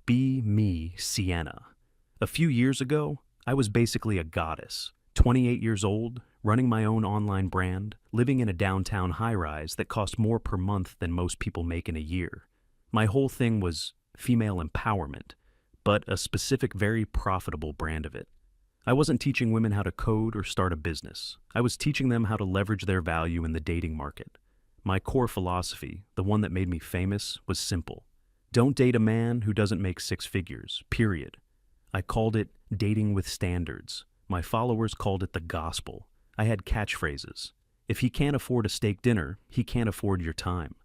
Be me, Sienna. A few years ago, I was basically a goddess, 28 years old, running my own online brand, living in a downtown high-rise that cost more per month than most people make in a year. My whole thing was female empowerment, but a specific, very profitable brand of it. I wasn't teaching women how to code or start a business. I was teaching them how to leverage their value in the dating market. My core philosophy, the one that made me famous, was simple. Don't date a man who doesn't make six figures, period. I called it dating with standards. My followers called it the gospel. I had catchphrases. If he can't afford a steak dinner, he can't afford your time.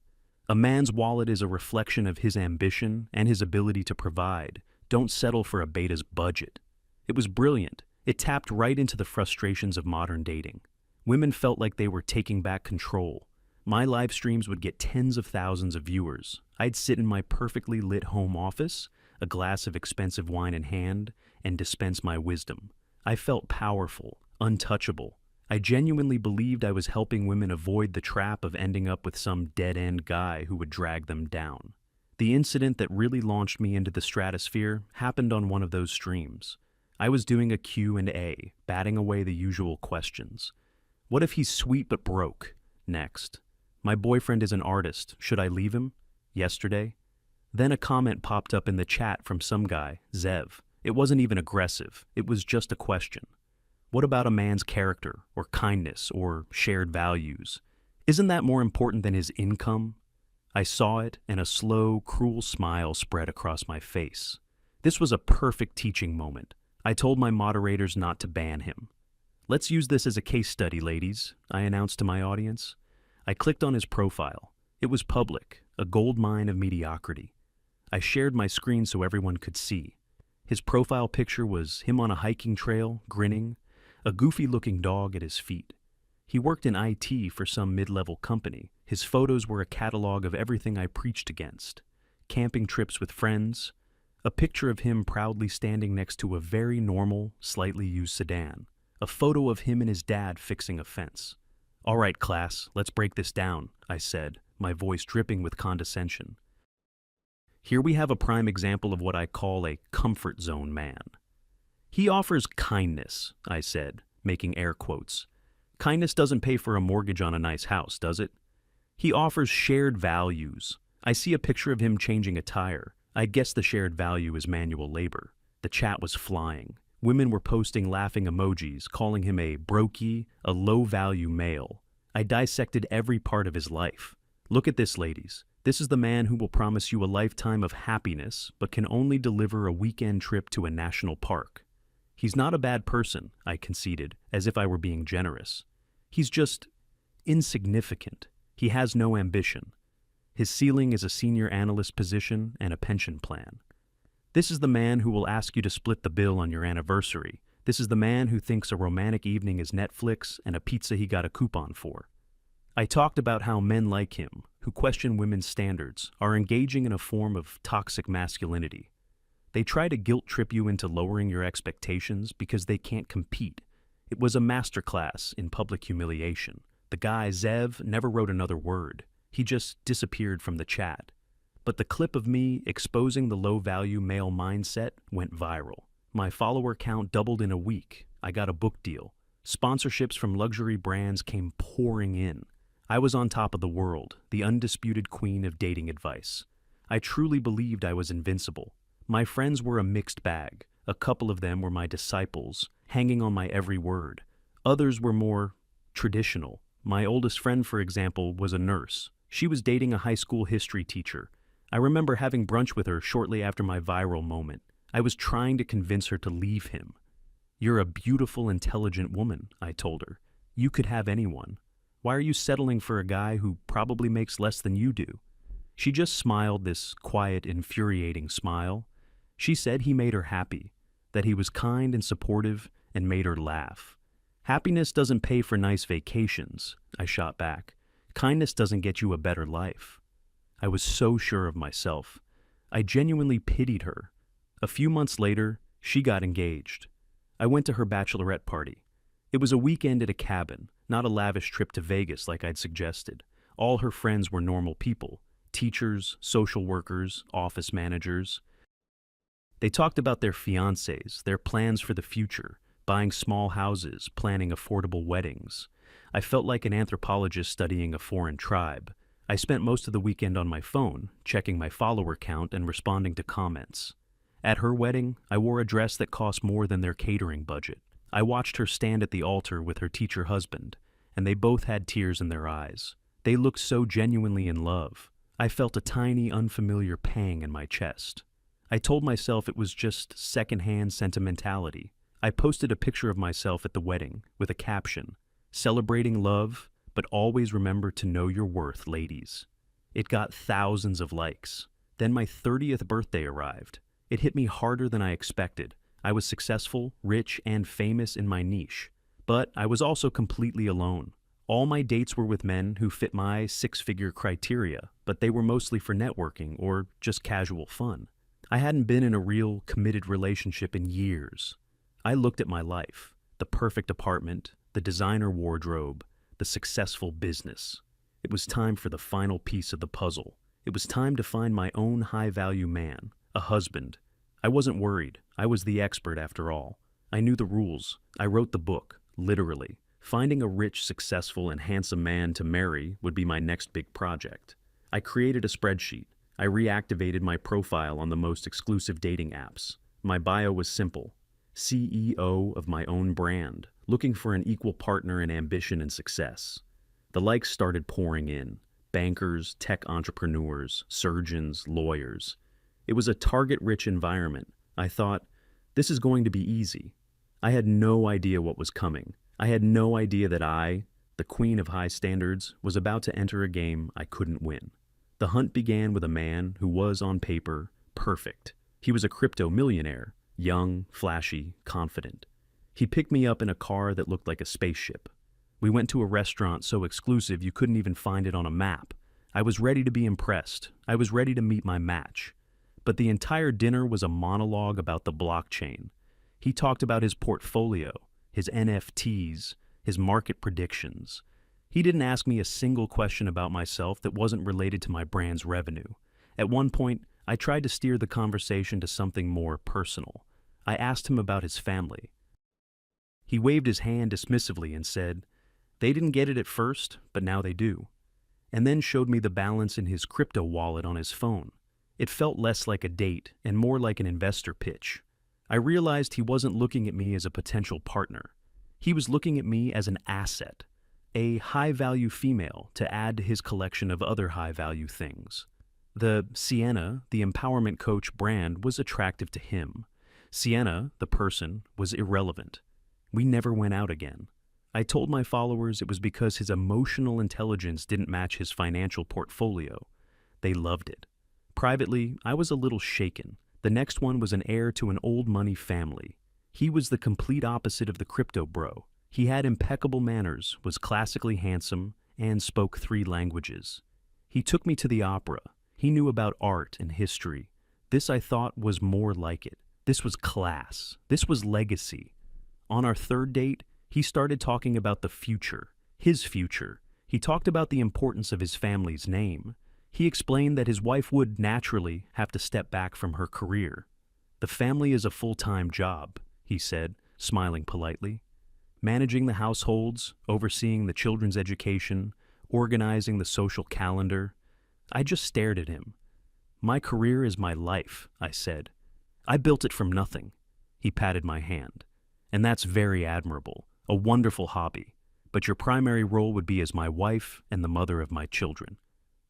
A man's wallet is a reflection of his ambition and his ability to provide. Don't settle for a beta's budget. It was brilliant. It tapped right into the frustrations of modern dating. Women felt like they were taking back control. My live streams would get tens of thousands of viewers. I'd sit in my perfectly lit home office, a glass of expensive wine in hand, and dispense my wisdom. I felt powerful, untouchable. I genuinely believed I was helping women avoid the trap of ending up with some dead-end guy who would drag them down. The incident that really launched me into the stratosphere happened on one of those streams. I was doing a Q&A, batting away the usual questions. What if he's sweet but broke? Next. My boyfriend is an artist. Should I leave him? Yesterday. Then a comment popped up in the chat from some guy, Zev. It wasn't even aggressive. It was just a question. What about a man's character, or kindness, or shared values? Isn't that more important than his income? I saw it, and a slow, cruel smile spread across my face. This was a perfect teaching moment. I told my moderators not to ban him. Let's use this as a case study, ladies, I announced to my audience. I clicked on his profile. It was public, a gold mine of mediocrity. I shared my screen so everyone could see. His profile picture was him on a hiking trail, grinning, a goofy-looking dog at his feet. He worked in IT for some mid-level company. His photos were a catalog of everything I preached against. Camping trips with friends, a picture of him proudly standing next to a very normal, slightly used sedan, a photo of him and his dad fixing a fence. All right, class, let's break this down, I said, my voice dripping with condescension. Here we have a prime example of what I call a comfort zone man. He offers kindness, I said, making air quotes. Kindness doesn't pay for a mortgage on a nice house, does it? He offers shared values. I see a picture of him changing a tire. I guess the shared value is manual labor. The chat was flying. Women were posting laughing emojis, calling him a brokey, a low-value male. I dissected every part of his life. Look at this, ladies. This is the man who will promise you a lifetime of happiness, but can only deliver a weekend trip to a national park. He's not a bad person, I conceded, as if I were being generous. He's just insignificant. He has no ambition. His ceiling is a senior analyst position and a pension plan. This is the man who will ask you to split the bill on your anniversary. This is the man who thinks a romantic evening is Netflix and a pizza he got a coupon for. I talked about how men like him, who question women's standards, are engaging in a form of toxic masculinity. They try to guilt trip you into lowering your expectations because they can't compete. It was a masterclass in public humiliation. The guy, Zev, never wrote another word. He just disappeared from the chat. But the clip of me exposing the low-value male mindset went viral. My follower count doubled in a week. I got a book deal. Sponsorships from luxury brands came pouring in. I was on top of the world, the undisputed queen of dating advice. I truly believed I was invincible. My friends were a mixed bag. A couple of them were my disciples, hanging on my every word. Others were more traditional. My oldest friend, for example, was a nurse. She was dating a high school history teacher. I remember having brunch with her shortly after my viral moment. I was trying to convince her to leave him. You're a beautiful, intelligent woman, I told her. You could have anyone. Why are you settling for a guy who probably makes less than you do? She just smiled this quiet, infuriating smile. She said he made her happy, that he was kind and supportive and made her laugh. Happiness doesn't pay for nice vacations, I shot back. Kindness doesn't get you a better life. I was so sure of myself. I genuinely pitied her. A few months later, she got engaged. I went to her bachelorette party. It was a weekend at a cabin, not a lavish trip to Vegas like I'd suggested. All her friends were normal people, teachers, social workers, office managers. They talked about their fiancés, their plans for the future, buying small houses, planning affordable weddings. I felt like an anthropologist studying a foreign tribe. I spent most of the weekend on my phone, checking my follower count and responding to comments. At her wedding, I wore a dress that cost more than their catering budget. I watched her stand at the altar with her teacher husband, and they both had tears in their eyes. They looked so genuinely in love. I felt a tiny, unfamiliar pang in my chest. I told myself it was just secondhand sentimentality. I posted a picture of myself at the wedding with a caption, "Celebrating love, but always remember to know your worth, ladies." It got thousands of likes. Then my 30th birthday arrived. It hit me harder than I expected. I was successful, rich, and famous in my niche. But I was also completely alone. All my dates were with men who fit my six-figure criteria, but they were mostly for networking or just casual fun. I hadn't been in a real, committed relationship in years. I looked at my life, the perfect apartment, the designer wardrobe, the successful business. It was time for the final piece of the puzzle. It was time to find my own high-value man, a husband. I wasn't worried. I was the expert after all. I knew the rules. I wrote the book, literally. Finding a rich, successful, and handsome man to marry would be my next big project. I created a spreadsheet. I reactivated my profile on the most exclusive dating apps. My bio was simple: CEO of my own brand, looking for an equal partner in ambition and success. The likes started pouring in. Bankers, tech entrepreneurs, surgeons, lawyers. It was a target-rich environment. I thought, this is going to be easy. I had no idea what was coming. I had no idea that I, the queen of high standards, was about to enter a game I couldn't win. The hunt began with a man who was, on paper, perfect. He was a crypto millionaire, young, flashy, confident. He picked me up in a car that looked like a spaceship. We went to a restaurant so exclusive you couldn't even find it on a map. I was ready to be impressed. I was ready to meet my match. But the entire dinner was a monologue about the blockchain. He talked about his portfolio, his NFTs, his market predictions. He didn't ask me a single question about myself that wasn't related to my brand's revenue. At one point, I tried to steer the conversation to something more personal. I asked him about his family. He waved his hand dismissively and said, "They didn't get it at first, but now they do," and then showed me the balance in his crypto wallet on his phone. It felt less like a date and more like an investor pitch. I realized he wasn't looking at me as a potential partner. He was looking at me as an asset, a high-value female to add to his collection of other high-value things. The Sienna, the empowerment coach brand, was attractive to him. Sienna, the person, was irrelevant. We never went out again. I told my followers it was because his emotional intelligence didn't match his financial portfolio. They loved it. Privately, I was a little shaken. The next one was an heir to an old money family. He was the complete opposite of the crypto bro. He had impeccable manners, was classically handsome, and spoke 3 languages. He took me to the opera. He knew about art and history. This, I thought, was more like it. This was class. This was legacy. On our 3rd date, he started talking about the future, his future. He talked about the importance of his family's name. He explained that his wife would naturally have to step back from her career. "The family is a full-time job," he said, smiling politely. "Managing the households, overseeing the children's education, organizing the social calendar." I just stared at him. "My career is my life," I said. "I built it from nothing." He patted my hand. "And that's very admirable, a wonderful hobby. But your primary role would be as my wife and the mother of my children."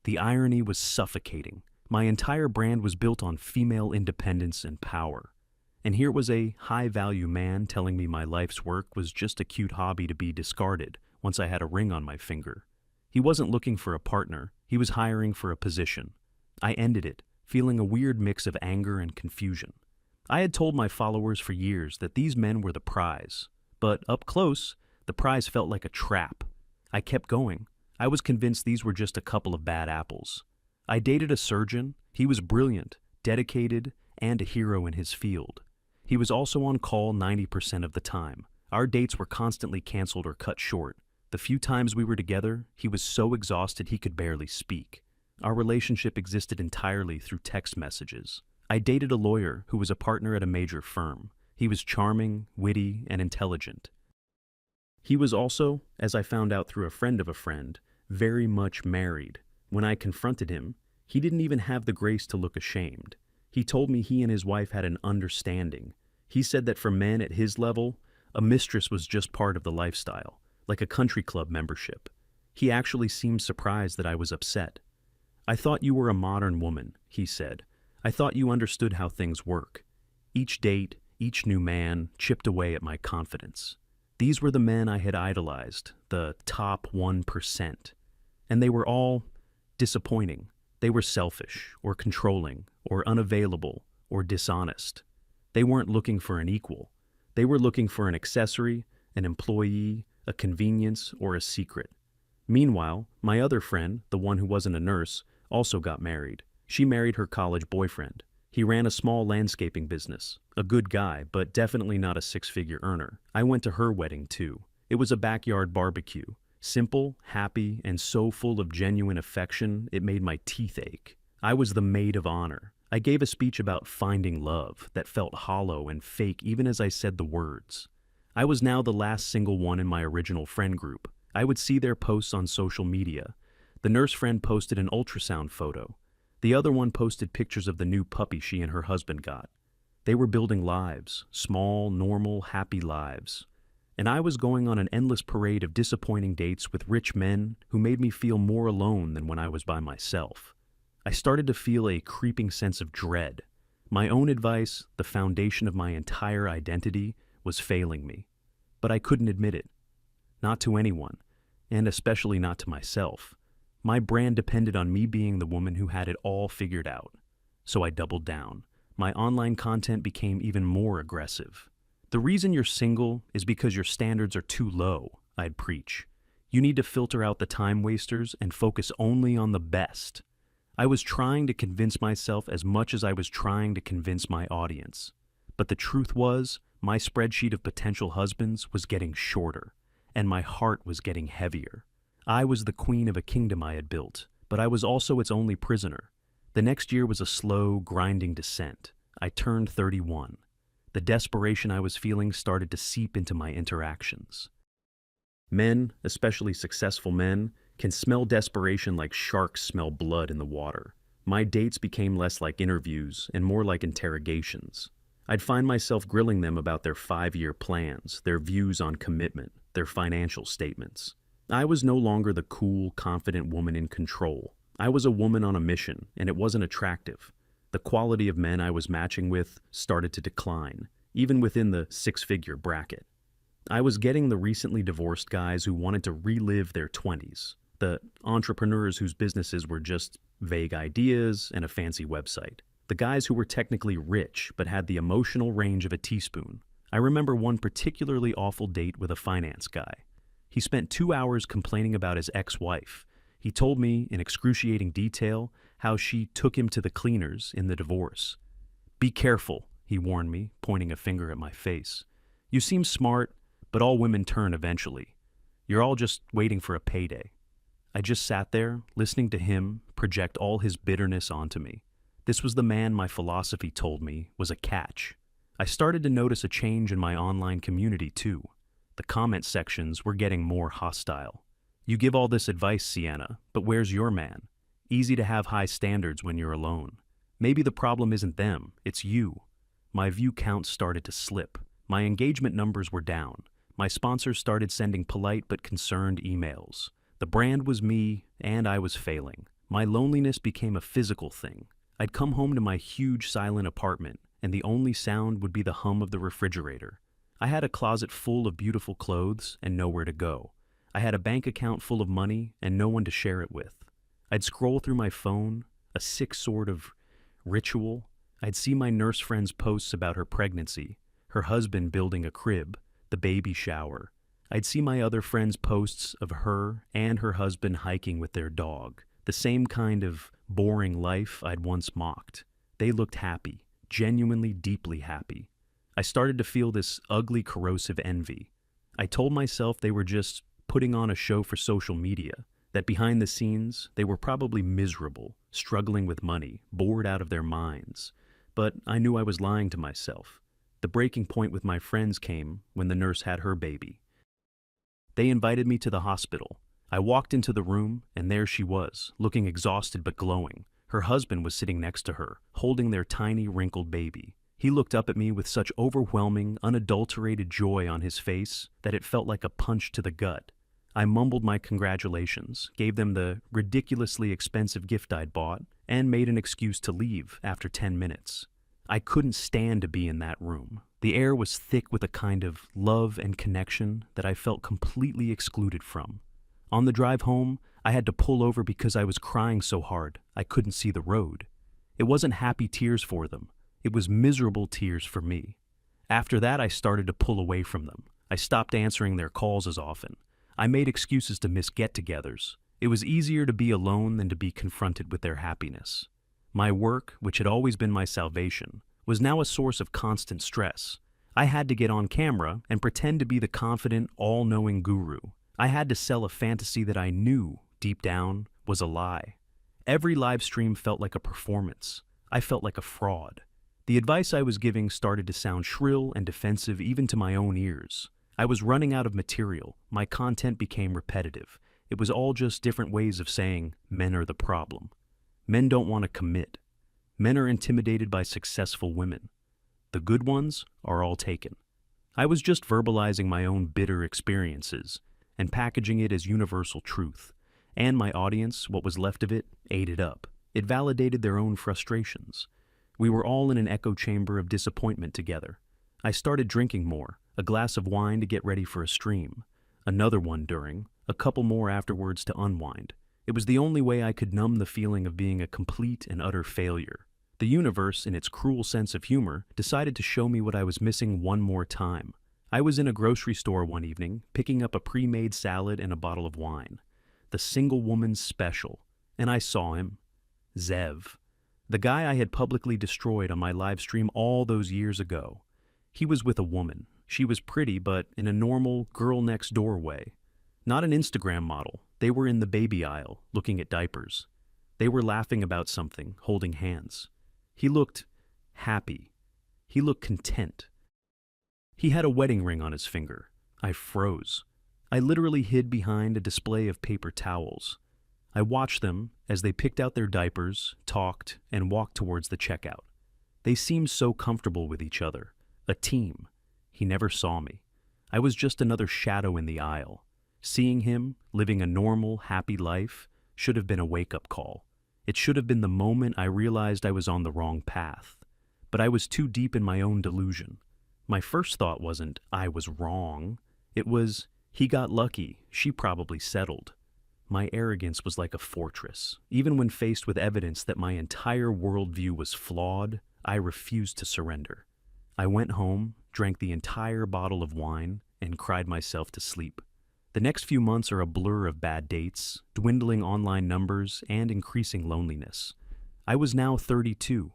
The irony was suffocating. My entire brand was built on female independence and power. And here was a high-value man telling me my life's work was just a cute hobby to be discarded once I had a ring on my finger. He wasn't looking for a partner. He was hiring for a position. I ended it, feeling a weird mix of anger and confusion. I had told my followers for years that these men were the prize. But up close, the prize felt like a trap. I kept going. I was convinced these were just a couple of bad apples. I dated a surgeon. He was brilliant, dedicated, and a hero in his field. He was also on call 90% of the time. Our dates were constantly canceled or cut short. The few times we were together, he was so exhausted he could barely speak. Our relationship existed entirely through text messages. I dated a lawyer who was a partner at a major firm. He was charming, witty, and intelligent. He was also, as I found out through a friend of a friend, very much married. When I confronted him, he didn't even have the grace to look ashamed. He told me he and his wife had an understanding. He said that for men at his level, a mistress was just part of the lifestyle, like a country club membership. He actually seemed surprised that I was upset. "I thought you were a modern woman," he said. "I thought you understood how things work." Each date, each new man, chipped away at my confidence. These were the men I had idolized, the top 1%. And they were all disappointing. They were selfish, or controlling, or unavailable, or dishonest. They weren't looking for an equal. They were looking for an accessory, an employee, a convenience, or a secret. Meanwhile, my other friend, the one who wasn't a nurse, also got married. She married her college boyfriend. He ran a small landscaping business. A good guy, but definitely not a six-figure earner. I went to her wedding too. It was a backyard barbecue. Simple, happy, and so full of genuine affection, it made my teeth ache. I was the maid of honor. I gave a speech about finding love that felt hollow and fake even as I said the words. I was now the last single one in my original friend group. I would see their posts on social media. The nurse friend posted an ultrasound photo. The other one posted pictures of the new puppy she and her husband got. They were building lives, small, normal, happy lives. And I was going on an endless parade of disappointing dates with rich men who made me feel more alone than when I was by myself. I started to feel a creeping sense of dread. My own advice, the foundation of my entire identity, was failing me. But I couldn't admit it. Not to anyone, and especially not to myself. My brand depended on me being the woman who had it all figured out. So I doubled down. My online content became even more aggressive. "The reason you're single is because your standards are too low," I'd preach. "You need to filter out the time wasters and focus only on the best." I was trying to convince myself as much as I was trying to convince my audience. But the truth was, my spreadsheet of potential husbands was getting shorter, and my heart was getting heavier. I was the queen of a kingdom I had built, but I was also its only prisoner. The next year was a slow, grinding descent. I turned 31. The desperation I was feeling started to seep into my interactions. Men, especially successful men, can smell desperation like sharks smell blood in the water. My dates became less like interviews and more like interrogations. I'd find myself grilling them about their 5-year plans, their views on commitment, their financial statements. I was no longer the cool, confident woman in control. I was a woman on a mission, and it wasn't attractive. The quality of men I was matching with started to decline, even within the 6-figure bracket. I was getting the recently divorced guys who wanted to relive their 20s, the entrepreneurs whose businesses were just vague ideas and a fancy website, the guys who were technically rich but had the emotional range of a teaspoon. I remember one particularly awful date with a finance guy. He spent 2 hours complaining about his ex-wife. He told me in excruciating detail how she took him to the cleaners in the divorce. "Be careful," he warned me, pointing a finger at my face. "You seem smart, but all women turn eventually. You're all just waiting for a payday." I just sat there, listening to him project all his bitterness onto me. This was the man my philosophy told me was a catch. I started to notice a change in my online community too. The comment sections were getting more hostile. "You give all this advice, Sienna, but where's your man? Easy to have high standards when you're alone. Maybe the problem isn't them, it's you." My view counts started to slip. My engagement numbers were down. My sponsors started sending polite but concerned emails. The brand was me, and I was failing. My loneliness became a physical thing. I'd come home to my huge silent apartment, and the only sound would be the hum of the refrigerator. I had a closet full of beautiful clothes and nowhere to go. I had a bank account full of money and no one to share it with. I'd scroll through my phone, a sick sort of ritual. I'd see my nurse friend's posts about her pregnancy, her husband building a crib, the baby shower. I'd see my other friends' posts of her and her husband hiking with their dog, the same kind of boring life I'd once mocked. They looked happy, genuinely deeply happy. I started to feel this ugly, corrosive envy. I told myself they were just putting on a show for social media, that behind the scenes, they were probably miserable, struggling with money, bored out of their minds. but I knew I was lying to myself. The breaking point with my friends came when the nurse had her baby. They invited me to the hospital. I walked into the room, and there she was, looking exhausted but glowing. Her husband was sitting next to her, holding their tiny, wrinkled baby. He looked up at me with such overwhelming, unadulterated joy on his face that it felt like a punch to the gut. I mumbled my congratulations, gave them the ridiculously expensive gift I'd bought, and made an excuse to leave after 10 minutes. I couldn't stand to be in that room. The air was thick with a kind of love and connection that I felt completely excluded from. On the drive home, I had to pull over because I was crying so hard I couldn't see the road. It wasn't happy tears for them. It was miserable tears for me. After that, I started to pull away from them. I stopped answering their calls as often. I made excuses to miss get-togethers. It was easier to be alone than to be confronted with their happiness. My work, which had always been my salvation, was now a source of constant stress. I had to get on camera and pretend to be the confident, all-knowing guru. I had to sell a fantasy that I knew, deep down, was a lie. Every live stream felt like a performance. I felt like a fraud. The advice I was giving started to sound shrill and defensive even to my own ears. I was running out of material. My content became repetitive. It was all just different ways of saying, men are the problem. Men don't want to commit. Men are intimidated by successful women. The good ones are all taken. I was just verbalizing my own bitter experiences and packaging it as universal truth. And my audience, what was left of it, ate it up. It validated their own frustrations. We were all in an echo chamber of disappointment together. I started drinking more, a glass of wine to get ready for a stream, another one during, a couple more afterwards to unwind. It was the only way I could numb the feeling of being a complete and utter failure. The universe, in its cruel sense of humor, decided to show me what I was missing one more time. I was in a grocery store one evening, picking up a pre-made salad and a bottle of wine. The single woman's special. And I saw him. Zev. The guy I had publicly destroyed on my live stream all those years ago. He was with a woman. She was pretty, but in a normal, girl-next-door way. Not an Instagram model. They were in the baby aisle, looking at diapers. They were laughing about something, holding hands. He looked happy. He looked content. He had a wedding ring on his finger. I froze. I literally hid behind a display of paper towels. I watched them as they picked out their diapers, talked, and walked towards the checkout. They seemed so comfortable with each other. A team. He never saw me. I was just another shadow in the aisle. Seeing him, living a normal, happy life, should have been a wake-up call. It should have been the moment I realized I was on the wrong path. But I was too deep in my own delusion. My first thought wasn't, I was wrong. It was, he got lucky, she probably settled. My arrogance was like a fortress. Even when faced with evidence that my entire worldview was flawed, I refused to surrender. I went home, drank the entire bottle of wine, and cried myself to sleep. The next few months are a blur of bad dates, dwindling online numbers, and increasing loneliness. I was now 32.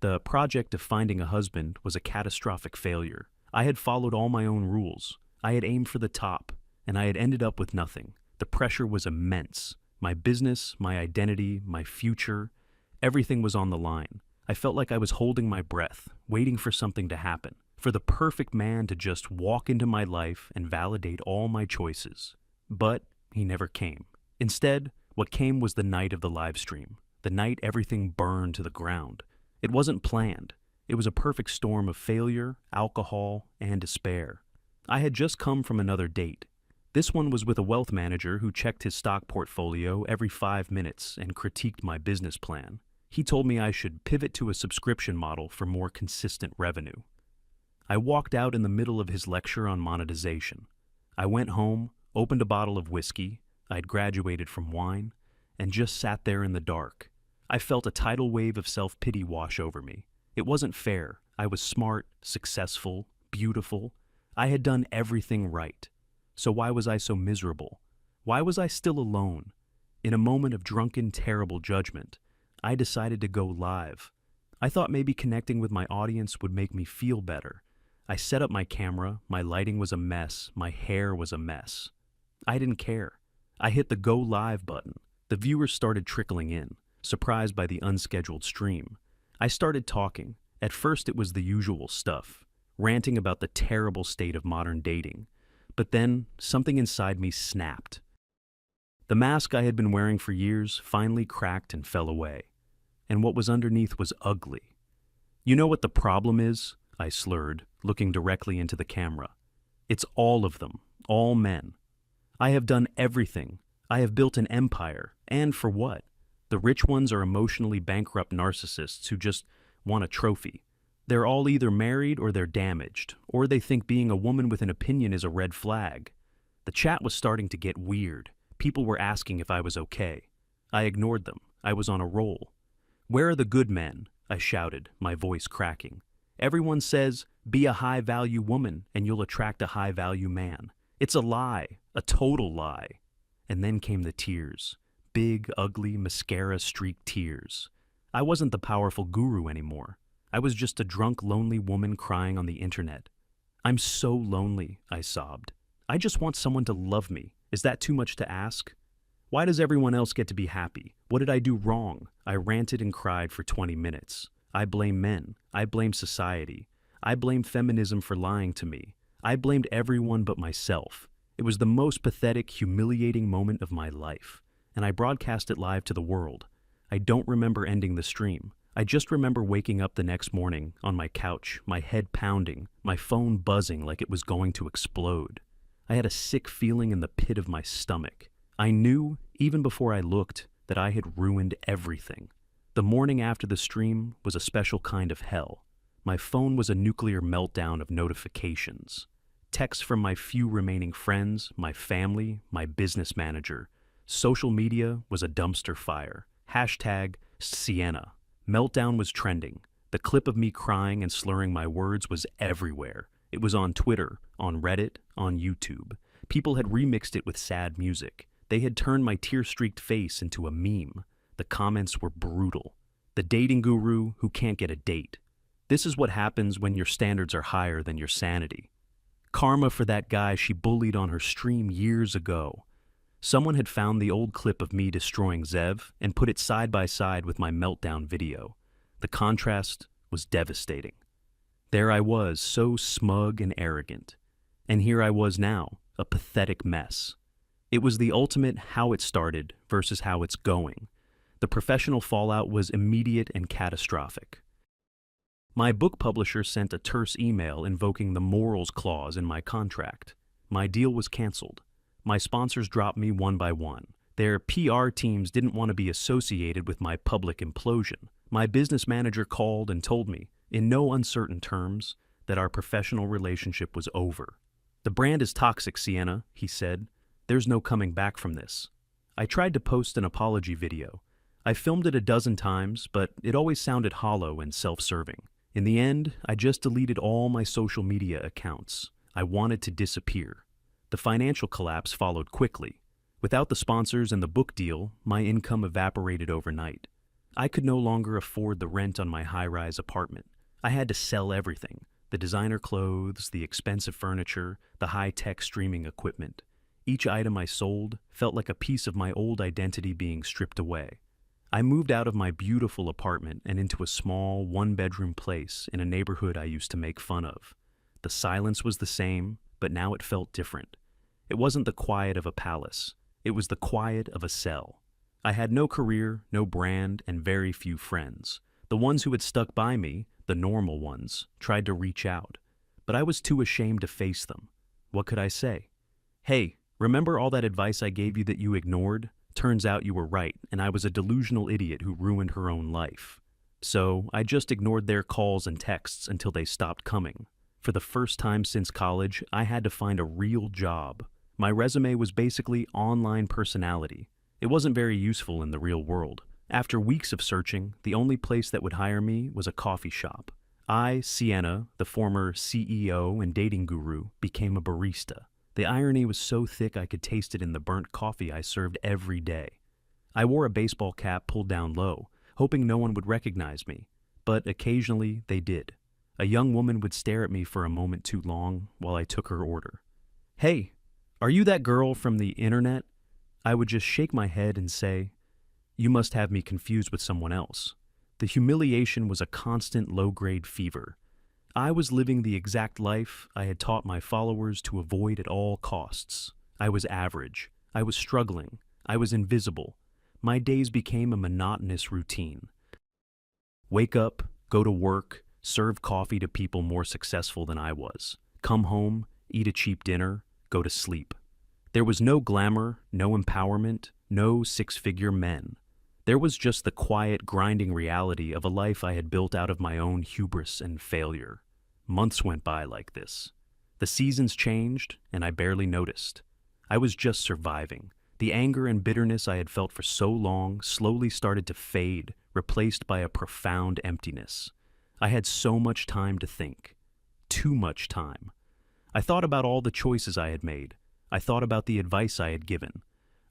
The project of finding a husband was a catastrophic failure. I had followed all my own rules. I had aimed for the top, and I had ended up with nothing. The pressure was immense. My business, my identity, my future, everything was on the line. I felt like I was holding my breath, waiting for something to happen, for the perfect man to just walk into my life and validate all my choices. But he never came. Instead, what came was the night of the live stream, the night everything burned to the ground. It wasn't planned. It was a perfect storm of failure, alcohol, and despair. I had just come from another date. This one was with a wealth manager who checked his stock portfolio every 5 minutes and critiqued my business plan. He told me I should pivot to a subscription model for more consistent revenue. I walked out in the middle of his lecture on monetization. I went home, opened a bottle of whiskey, I'd graduated from wine, and just sat there in the dark. I felt a tidal wave of self-pity wash over me. It wasn't fair. I was smart, successful, beautiful. I had done everything right. So why was I so miserable? Why was I still alone? In a moment of drunken, terrible judgment, I decided to go live. I thought maybe connecting with my audience would make me feel better. I set up my camera, my lighting was a mess, my hair was a mess. I didn't care. I hit the go live button. The viewers started trickling in, surprised by the unscheduled stream. I started talking, At first, it was the usual stuff, ranting about the terrible state of modern dating. But then, something inside me snapped. The mask I had been wearing for years finally cracked and fell away. And what was underneath was ugly. "You know what the problem is?" I slurred, looking directly into the camera. "It's all of them, all men. I have done everything. I have built an empire. And for what? The rich ones are emotionally bankrupt narcissists who just want a trophy. They're all either married or they're damaged, or they think being a woman with an opinion is a red flag." The chat was starting to get weird. People were asking if I was okay. I ignored them. I was on a roll. "Where are the good men?" I shouted, my voice cracking. "Everyone says, be a high-value woman and you'll attract a high-value man. It's a lie, a total lie." And then came the tears. Big, ugly, mascara-streaked tears. I wasn't the powerful guru anymore. I was just a drunk, lonely woman crying on the internet. "I'm so lonely," I sobbed. "I just want someone to love me. Is that too much to ask? Why does everyone else get to be happy? What did I do wrong?" I ranted and cried for 20 minutes. I blame men. I blame society. I blame feminism for lying to me. I blamed everyone but myself. It was the most pathetic, humiliating moment of my life, and I broadcast it live to the world. I don't remember ending the stream. I just remember waking up the next morning on my couch, my head pounding, my phone buzzing like it was going to explode. I had a sick feeling in the pit of my stomach. I knew, even before I looked, that I had ruined everything. The morning after the stream was a special kind of hell. My phone was a nuclear meltdown of notifications. Texts from my few remaining friends, my family, my business manager. Social media was a dumpster fire. Hashtag Sienna. Meltdown was trending. The clip of me crying and slurring my words was everywhere. It was on Twitter, on Reddit, on YouTube. People had remixed it with sad music. They had turned my tear-streaked face into a meme. The comments were brutal. "The dating guru who can't get a date. This is what happens when your standards are higher than your sanity. Karma for that guy she bullied on her stream years ago." Someone had found the old clip of me destroying Zev and put it side by side with my meltdown video. The contrast was devastating. There I was, so smug and arrogant. And here I was now, a pathetic mess. It was the ultimate how it started versus how it's going. The professional fallout was immediate and catastrophic. My book publisher sent a terse email invoking the morals clause in my contract. My deal was canceled. My sponsors dropped me one by one. Their PR teams didn't want to be associated with my public implosion. My business manager called and told me, in no uncertain terms, that our professional relationship was over. "The brand is toxic, Sienna," he said. "There's no coming back from this." I tried to post an apology video. I filmed it a dozen times, but it always sounded hollow and self-serving. In the end, I just deleted all my social media accounts. I wanted to disappear. The financial collapse followed quickly. Without the sponsors and the book deal, my income evaporated overnight. I could no longer afford the rent on my high-rise apartment. I had to sell everything: the designer clothes, the expensive furniture, the high-tech streaming equipment. Each item I sold felt like a piece of my old identity being stripped away. I moved out of my beautiful apartment and into a small, one-bedroom place in a neighborhood I used to make fun of. The silence was the same, but now it felt different. It wasn't the quiet of a palace. It was the quiet of a cell. I had no career, no brand, and very few friends. The ones who had stuck by me, the normal ones, tried to reach out, but I was too ashamed to face them. What could I say? "Hey, remember all that advice I gave you that you ignored? Turns out you were right, and I was a delusional idiot who ruined her own life." So I just ignored their calls and texts until they stopped coming. For the first time since college, I had to find a real job. My resume was basically online personality. It wasn't very useful in the real world. After weeks of searching, the only place that would hire me was a coffee shop. I, Sienna, the former CEO and dating guru, became a barista. The irony was so thick I could taste it in the burnt coffee I served every day. I wore a baseball cap pulled down low, hoping no one would recognize me, but occasionally they did. A young woman would stare at me for a moment too long while I took her order. "Hey, are you that girl from the internet?" I would just shake my head and say, "You must have me confused with someone else." The humiliation was a constant low-grade fever. I was living the exact life I had taught my followers to avoid at all costs. I was average. I was struggling. I was invisible. My days became a monotonous routine. Wake up, go to work, serve coffee to people more successful than I was. Come home, eat a cheap dinner, go to sleep. There was no glamour, no empowerment, no six-figure men. There was just the quiet, grinding reality of a life I had built out of my own hubris and failure. Months went by like this. The seasons changed, and I barely noticed. I was just surviving. The anger and bitterness I had felt for so long slowly started to fade, replaced by a profound emptiness. I had so much time to think. Too much time. I thought about all the choices I had made. I thought about the advice I had given.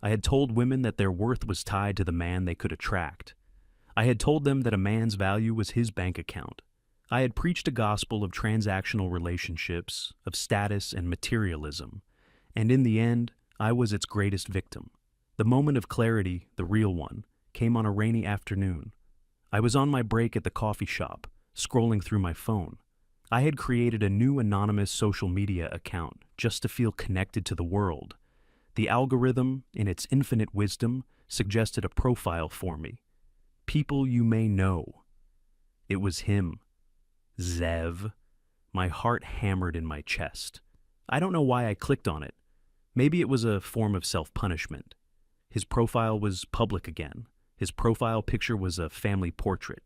I had told women that their worth was tied to the man they could attract. I had told them that a man's value was his bank account. I had preached a gospel of transactional relationships, of status and materialism. And in the end, I was its greatest victim. The moment of clarity, the real one, came on a rainy afternoon. I was on my break at the coffee shop, scrolling through my phone. I had created a new anonymous social media account just to feel connected to the world. The algorithm, in its infinite wisdom, suggested a profile for me. People you may know. It was him. Zev. My heart hammered in my chest. I don't know why I clicked on it. Maybe it was a form of self-punishment. His profile was public again. His profile picture was a family portrait.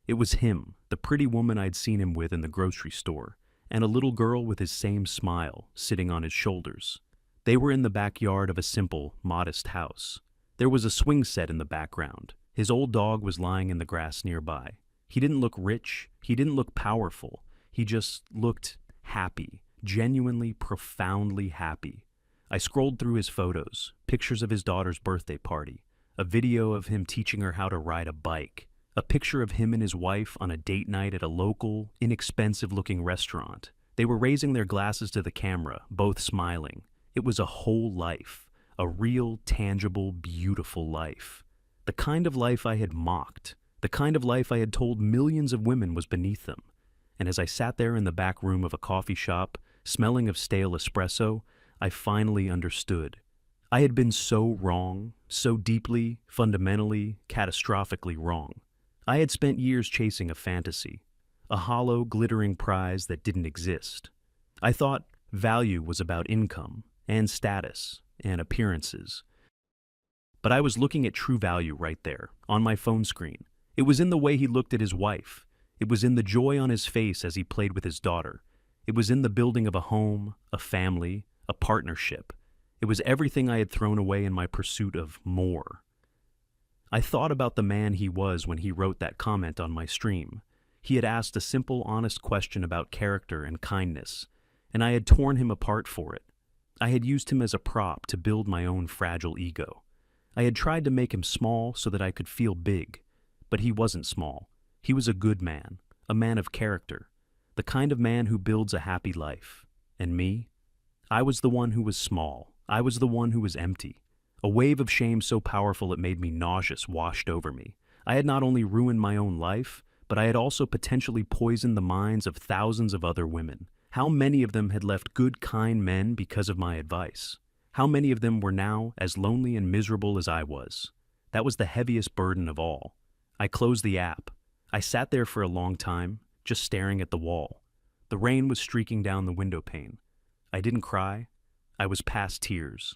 It was him, the pretty woman I'd seen him with in the grocery store, and a little girl with his same smile sitting on his shoulders. They were in the backyard of a simple, modest house. There was a swing set in the background. His old dog was lying in the grass nearby. He didn't look rich. He didn't look powerful. He just looked happy, genuinely, profoundly happy. I scrolled through his photos, pictures of his daughter's birthday party, a video of him teaching her how to ride a bike, a picture of him and his wife on a date night at a local, inexpensive-looking restaurant. They were raising their glasses to the camera, both smiling. It was a whole life, a real, tangible, beautiful life. The kind of life I had mocked, the kind of life I had told millions of women was beneath them. And as I sat there in the back room of a coffee shop, smelling of stale espresso, I finally understood. I had been so wrong, so deeply, fundamentally, catastrophically wrong. I had spent years chasing a fantasy, a hollow, glittering prize that didn't exist. I thought value was about income and status and appearances. But I was looking at true value right there, on my phone screen. It was in the way he looked at his wife. It was in the joy on his face as he played with his daughter. It was in the building of a home, a family, a partnership. It was everything I had thrown away in my pursuit of more. I thought about the man he was when he wrote that comment on my stream. He had asked a simple, honest question about character and kindness, and I had torn him apart for it. I had used him as a prop to build my own fragile ego. I had tried to make him small so that I could feel big, but he wasn't small. He was a good man, a man of character, the kind of man who builds a happy life. And me? I was the one who was small. I was the one who was empty. A wave of shame so powerful it made me nauseous washed over me. I had not only ruined my own life, but I had also potentially poisoned the minds of thousands of other women. How many of them had left good, kind men because of my advice? How many of them were now as lonely and miserable as I was? That was the heaviest burden of all. I closed the app. I sat there for a long time, just staring at the wall. The rain was streaking down the window pane. I didn't cry. I was past tears.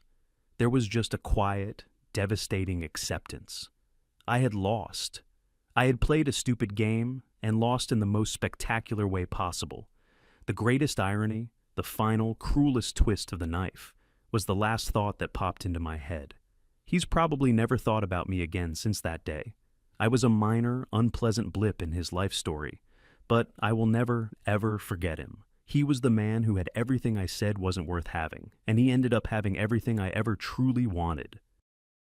There was just a quiet, devastating acceptance. I had lost. I had played a stupid game and lost in the most spectacular way possible. The greatest irony, the final, cruelest twist of the knife, was the last thought that popped into my head. He's probably never thought about me again since that day. I was a minor, unpleasant blip in his life story, but I will never, ever forget him. He was the man who had everything I said wasn't worth having, and he ended up having everything I ever truly wanted.